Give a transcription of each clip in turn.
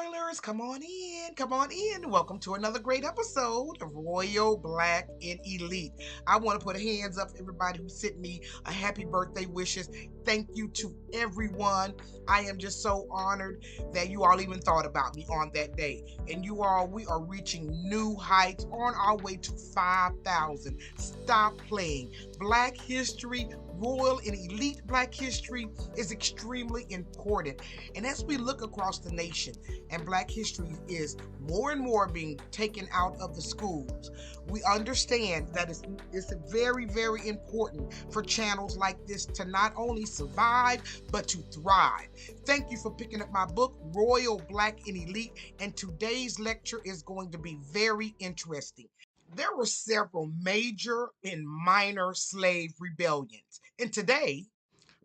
broilers, come on in, come on in. Welcome to another great episode of Royal Black and Elite. I want to put hands up for everybody who sent me a happy birthday wishes. Thank you to everyone. I am just so honored that you all even thought about me on that day. And you all, we are reaching new heights on our way to 5,000. Stop playing. Black history, royal and elite Black history is extremely important. And as we look across the nation and Black history is more and more being taken out of the schools, we understand that it's very, very important for channels like this to not only survive, but to thrive. Thank you for picking up my book, Royal Black and Elite, and today's lecture is going to be very interesting. There were several major and minor slave rebellions, and today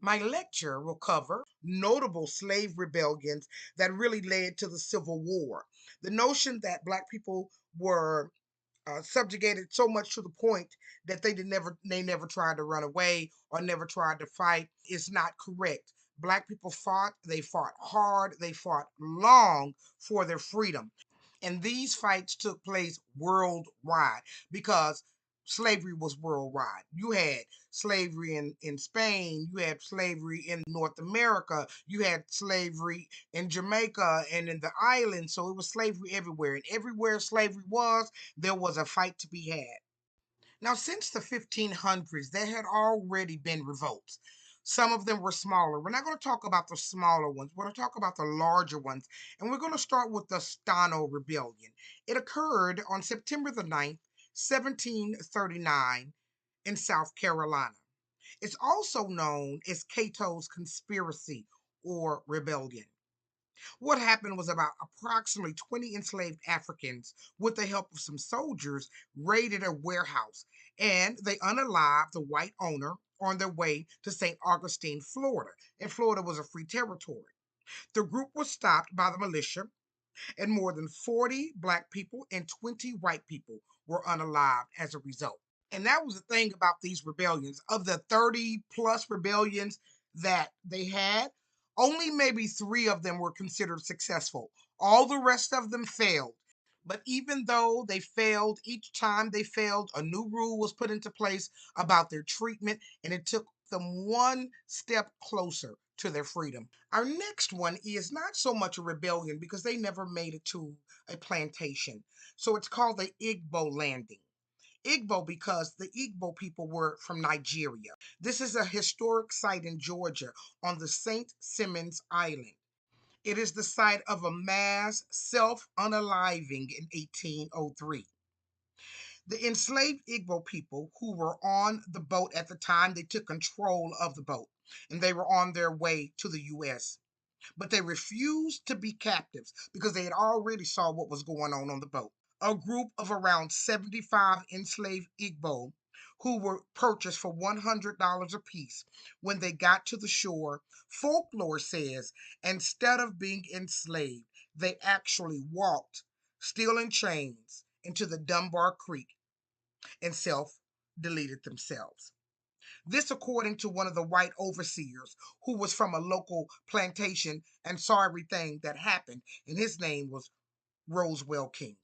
my lecture will cover notable slave rebellions that really led to the Civil War. The notion that Black people were subjugated so much to the point that they never tried to run away or never tried to fight is not correct. Black people fought, they fought hard, they fought long for their freedom. And these fights took place worldwide because slavery was worldwide. You had slavery in Spain, you had slavery in North America, you had slavery in Jamaica and in the islands. So it was slavery everywhere. And everywhere slavery was, there was a fight to be had. Now, since the 1500s, there had already been revolts. Some of them were smaller. We're not going to talk about the smaller ones. We're going to talk about the larger ones. And we're going to start with the Stano Rebellion. It occurred on September the 9th, 1739, in South Carolina. It's also known as Cato's Conspiracy or Rebellion. What happened was about approximately 20 enslaved Africans, with the help of some soldiers, raided a warehouse and they unalived the white owner on their way to St. Augustine, Florida. And Florida was a free territory. The group was stopped by the militia, and more than 40 Black people and 20 white people were unalived as a result. And that was the thing about these rebellions. Of the 30 plus rebellions that they had, only maybe three of them were considered successful. All the rest of them failed. But even though they failed, each time they failed, a new rule was put into place about their treatment, and it took them one step closer to their freedom. Our next one is not so much a rebellion because they never made it to a plantation. So it's called the Igbo Landing. Igbo because the Igbo people were from Nigeria. This is a historic site in Georgia on the St. Simons Island. It is the site of a mass self unaliving in 1803. The enslaved Igbo people who were on the boat at the time, they took control of the boat and they were on their way to the U.S. But they refused to be captives because they had already saw what was going on the boat. A group of around 75 enslaved Igbo who were purchased for $100 apiece. When they got to the shore, folklore says instead of being enslaved, they actually walked, still in chains, into the Dunbar Creek and self deleted themselves. This, according to one of the white overseers who was from a local plantation and saw everything that happened, and his name was Roswell King.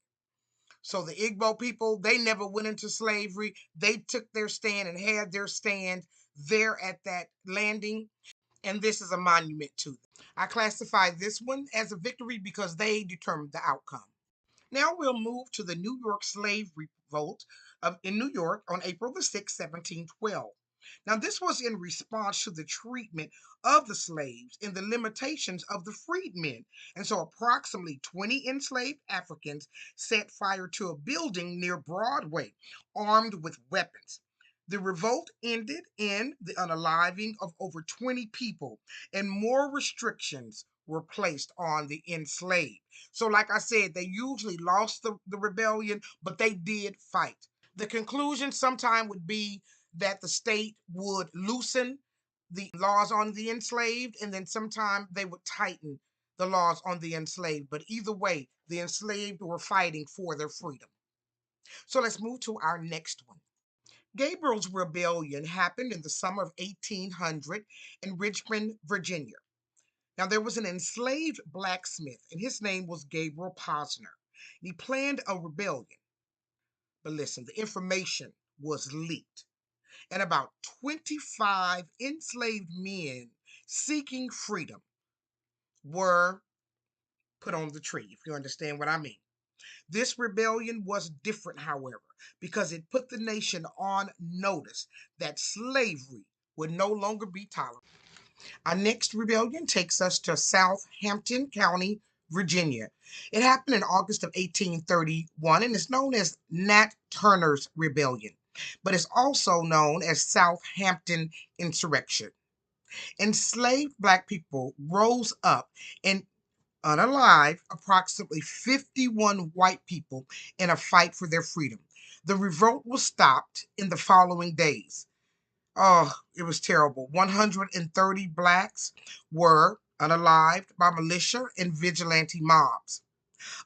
So the Igbo people, they never went into slavery. They took their stand and had their stand there at that landing. And this is a monument to them. I classify this one as a victory because they determined the outcome. Now we'll move to the New York slave revolt in New York on April the 6th, 1712. Now, this was in response to the treatment of the slaves and the limitations of the freedmen. And so, approximately 20 enslaved Africans set fire to a building near Broadway, armed with weapons. The revolt ended in the unaliving of over 20 people, and more restrictions were placed on the enslaved. So, like I said, they usually lost the rebellion, but they did fight. The conclusion sometime would be that the state would loosen the laws on the enslaved, and then sometime they would tighten the laws on the enslaved. But either way, the enslaved were fighting for their freedom. So let's move to our next one. Gabriel's Rebellion happened in the summer of 1800 in Richmond, Virginia. Now, there was an enslaved blacksmith, and his name was Gabriel Posner. He planned a rebellion. But listen, the information was leaked, and about 25 enslaved men seeking freedom were put on the tree, if you understand what I mean. This rebellion was different, however, because it put the nation on notice that slavery would no longer be tolerated. Our next rebellion takes us to Southampton County, Virginia. It happened in August of 1831 and is known as Nat Turner's Rebellion, but it's also known as Southampton Insurrection. Enslaved black people rose up and unalive approximately 51 white people in a fight for their freedom. The revolt was stopped in the following days. Oh, it was terrible. 130 blacks were unalived by militia and vigilante mobs.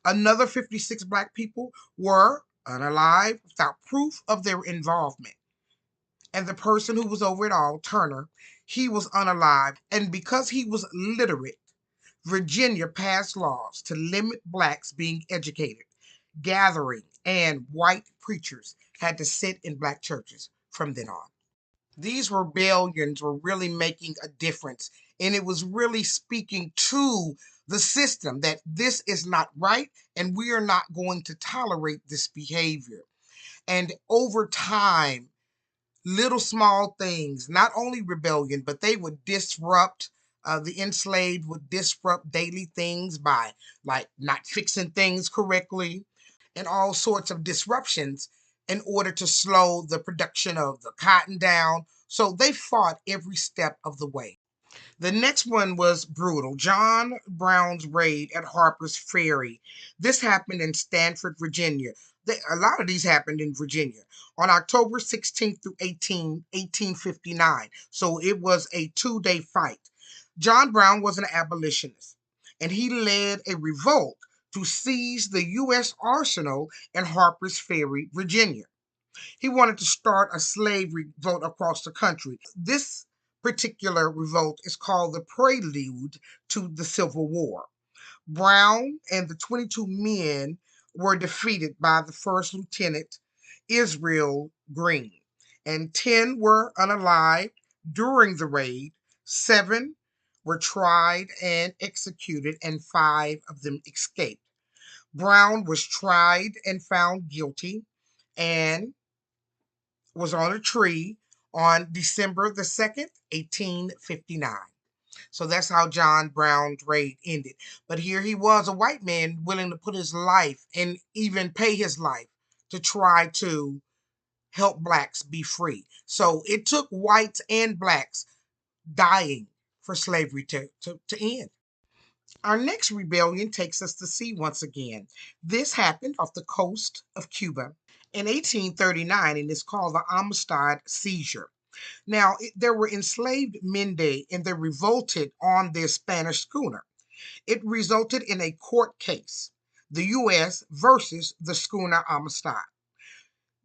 Another 56 black people were unalived without proof of their involvement. And the person who was over it all, Turner, he was unalived. And because he was literate, Virginia passed laws to limit blacks being educated, gathering, and white preachers had to sit in black churches from then on. These rebellions were really making a difference, and it was really speaking to the system that this is not right and we are not going to tolerate this behavior. And over time, little small things, not only rebellion, but they would disrupt. The enslaved would disrupt daily things by like not fixing things correctly and all sorts of disruptions in order to slow the production of the cotton down. So they fought every step of the way. The next one was brutal. John Brown's raid at Harper's Ferry. This happened in Stanford, Virginia. A lot of these happened in Virginia on October 16th through 1859. So it was a 2-day fight. John Brown was an abolitionist, and he led a revolt to seize the U.S. arsenal in Harper's Ferry, Virginia. He wanted to start a slave revolt across the country. This particular revolt is called the prelude to the Civil War. Brown and the 22 men were defeated by the first lieutenant, Israel Green, and 10 were unalived during the raid. 7 were tried and executed, and 5 of them escaped. Brown was tried and found guilty and was on a tree on December the 2nd, 1859. So that's how John Brown's raid ended. But here he was, a white man willing to put his life and even pay his life to try to help blacks be free. So it took whites and blacks dying for slavery to end. Our next rebellion takes us to sea once again. This happened off the coast of Cuba in 1839 and is called the Amistad Seizure. Now, there were enslaved Mende and they revolted on their Spanish schooner. It resulted in a court case, the U.S. versus the schooner Amistad.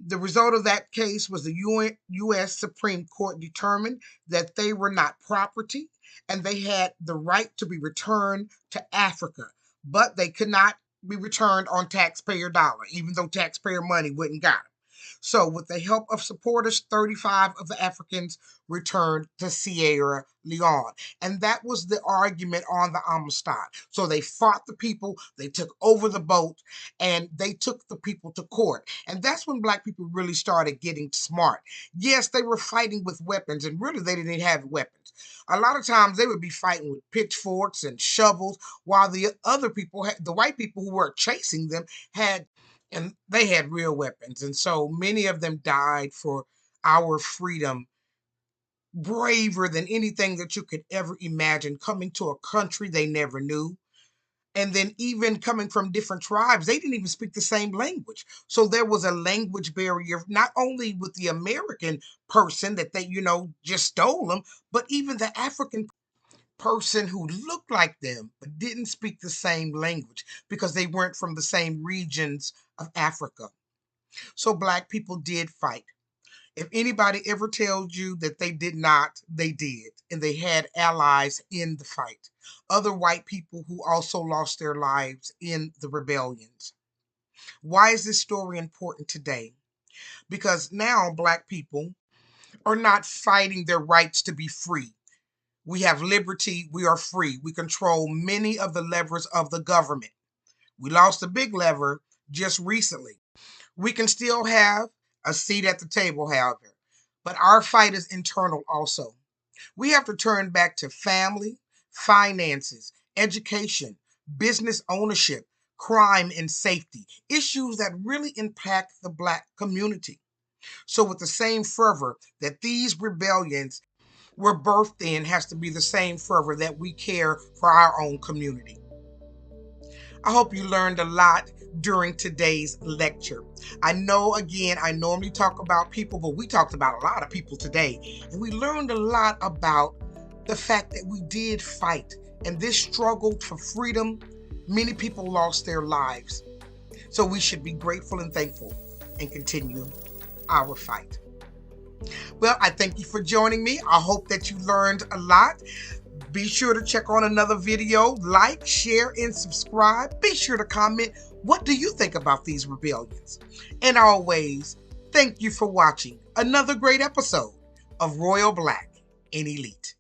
The result of that case was the U.S. Supreme Court determined that they were not property and they had the right to be returned to Africa, but they could not be returned on taxpayer dollar, even though taxpayer money wouldn't got them. So, with the help of supporters, 35 of the Africans returned to Sierra Leone. And that was the argument on the Amistad. So, they fought the people, they took over the boat, and they took the people to court. And that's when black people really started getting smart. Yes, they were fighting with weapons, and really they didn't have weapons. A lot of times they would be fighting with pitchforks and shovels, while the other people, the white people who were chasing them, and they had real weapons. And so many of them died for our freedom, braver than anything that you could ever imagine, coming to a country they never knew. And then even coming from different tribes, they didn't even speak the same language. So there was a language barrier, not only with the American person that they, just stole them, but even the African person who looked like them but didn't speak the same language because they weren't from the same regions of Africa. So black people did fight. If anybody ever tells you that they did not, they did. And they had allies in the fight. Other white people who also lost their lives in the rebellions. Why is this story important today? Because now Black people are not fighting their rights to be free. We have liberty. We are free. We control many of the levers of the government. We lost a big lever just recently. We can still have a seat at the table, however, but our fight is internal also. We have to turn back to family, finances, education, business ownership, crime, and safety, issues that really impact the Black community. So, with the same fervor that these rebellions were birthed in, has to be the same fervor that we care for our own community. I hope you learned a lot during today's lecture. I know, again, I normally talk about people, but we talked about a lot of people today. And we learned a lot about the fact that we did fight. And this struggle for freedom, many people lost their lives. So we should be grateful and thankful and continue our fight. Well, I thank you for joining me. I hope that you learned a lot. Be sure to check on another video, like, share, and subscribe. Be sure to comment, what do you think about these rebellions? And always, thank you for watching another great episode of Royal Black and Elite.